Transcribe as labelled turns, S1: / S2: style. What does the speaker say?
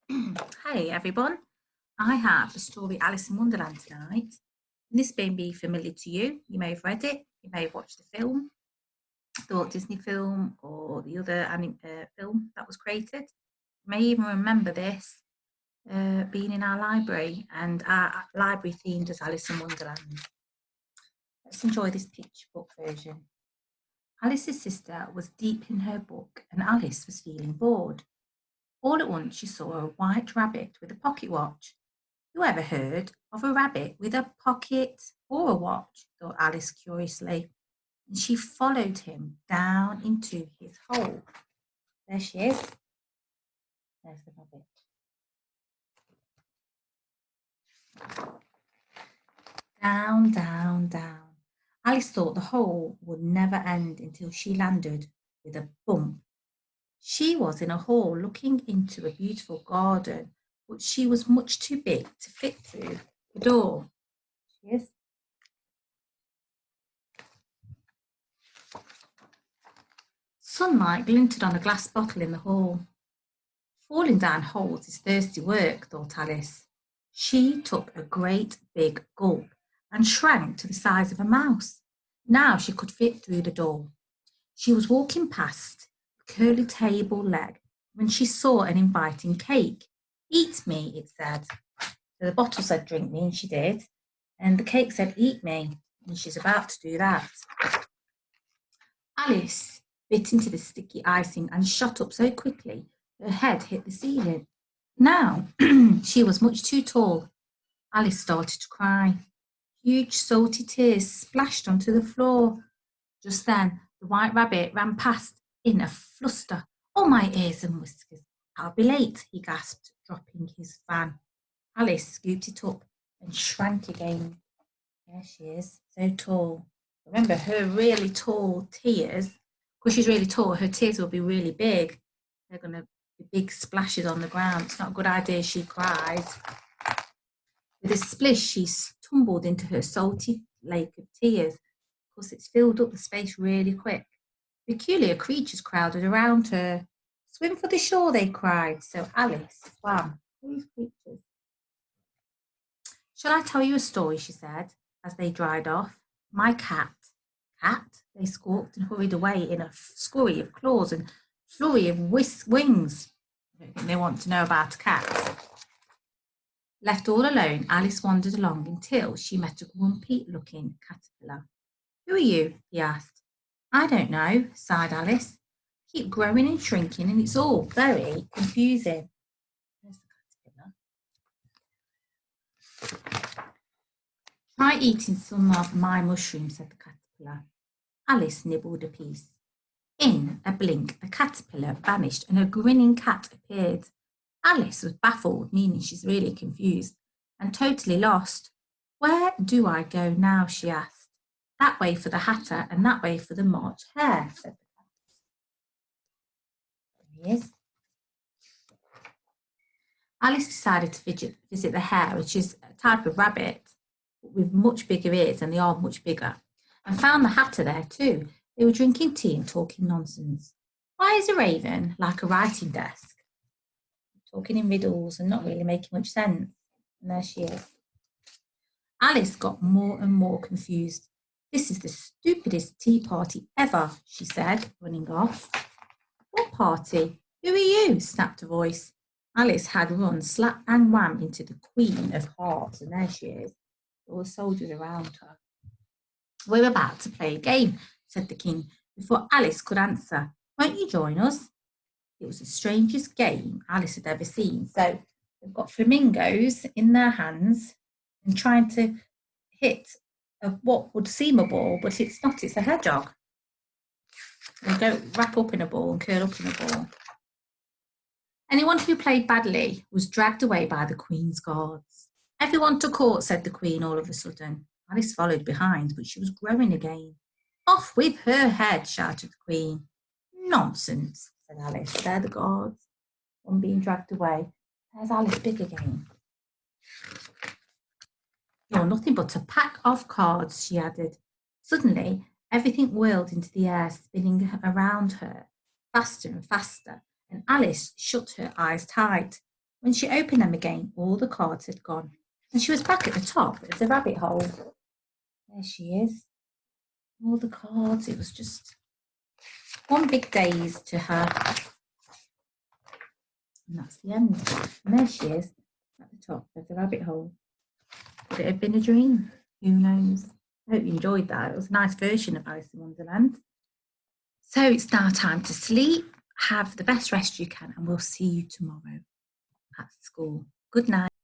S1: Hey everyone, I have the story Alice in Wonderland tonight. This may be familiar to you. You may have read it, you may have watched the film, the Walt Disney film, or the other film that was created. You may even remember this being in our library, and our library themed as Alice in Wonderland. Let's enjoy this picture book version. Alice's sister was deep in her book, and Alice was feeling bored. All at once she saw a white rabbit with a pocket watch. Who ever heard of a rabbit with a pocket or a watch? Thought Alice curiously, and she followed him down into his hole. There she is. There's the rabbit. Down, down, down. Alice thought the hole would never end until she landed with a bump. She was in a hall looking into a beautiful garden, but she was much too big to fit through the door. She is. Sunlight glinted on a glass bottle in the hall. Falling down holes is thirsty work, thought Alice. She took a great big gulp and shrank to the size of a mouse. Now she could fit through the door. She was walking past the curly table leg when she saw an inviting cake. Eat me, it said. So the bottle said drink me, and she did. And the cake said eat me, and she's about to do that. Alice bit into the sticky icing and shot up so quickly her head hit the ceiling. Now she was much too tall. Alice started to cry. Huge salty tears splashed onto the floor. Just then the white rabbit ran past in a fluster. Oh, my ears and whiskers. I'll be late, he gasped, dropping his fan. Alice scooped it up and shrank again. There she is, so tall. Remember, her really tall tears, because she's really tall, her tears will be really big. They're going to be big splashes on the ground. It's not a good idea she cries. With a splish, she tumbled into her salty lake of tears. Of course, it's filled up the space really quick. Peculiar creatures crowded around her. Swim for the shore, they cried. So Alice swam. These creatures. Shall I tell you a story, she said, as they dried off. My cat. Cat? They squawked and hurried away in a scurry of claws and flurry of wings. I don't think they want to know about a cat. Left all alone, Alice wandered along until she met a grumpy-looking caterpillar. Who are you? He asked. I don't know, sighed Alice. Keep growing and shrinking, and it's all very confusing. There's the caterpillar. Try eating some of my mushrooms, said the caterpillar. Alice nibbled a piece. In a blink, the caterpillar vanished and a grinning cat appeared. Alice was baffled, meaning she's really confused, and totally lost. Where do I go now, she asked. That way for the Hatter and that way for the March Hare, said the cat. There he is. Alice decided to visit the hare, which is a type of rabbit with much bigger ears, and they are much bigger, and found the Hatter there too. They were drinking tea and talking nonsense. Why is a raven like a writing desk? Talking in riddles and not really making much sense. And there she is. Alice got more and more confused. This is the stupidest tea party ever, she said, running off. What party? Who are you? Snapped a voice. Alice had run slap and wham into the Queen of Hearts, and there she is, all the soldiers around her. We're about to play a game, said the king, before Alice could answer. Won't you join us? It was the strangest game Alice had ever seen. So they've got flamingos in their hands and trying to hit what would seem a ball, but it's not, it's a hedgehog. They don't wrap up in a ball and curl up in a ball. Anyone who played badly was dragged away by the Queen's guards. Everyone to court, said the Queen all of a sudden. Alice followed behind, but she was growing again. Off with her head, shouted the Queen. Nonsense, said Alice. They're the guards. One being dragged away. There's Alice big again. You're nothing but a pack of cards, she added. Suddenly, everything whirled into the air, spinning around her, faster and faster, and Alice shut her eyes tight. When she opened them again, all the cards had gone, and she was back at the top of the rabbit hole. There she is. All the cards. It was just one big daze to her. And that's the end. And there she is at the top of the rabbit hole. Could it have been a dream? Who knows? I hope you enjoyed that. It was a nice version of Alice in Wonderland. So it's now time to sleep. Have the best rest you can, and we'll see you tomorrow at school. Good night.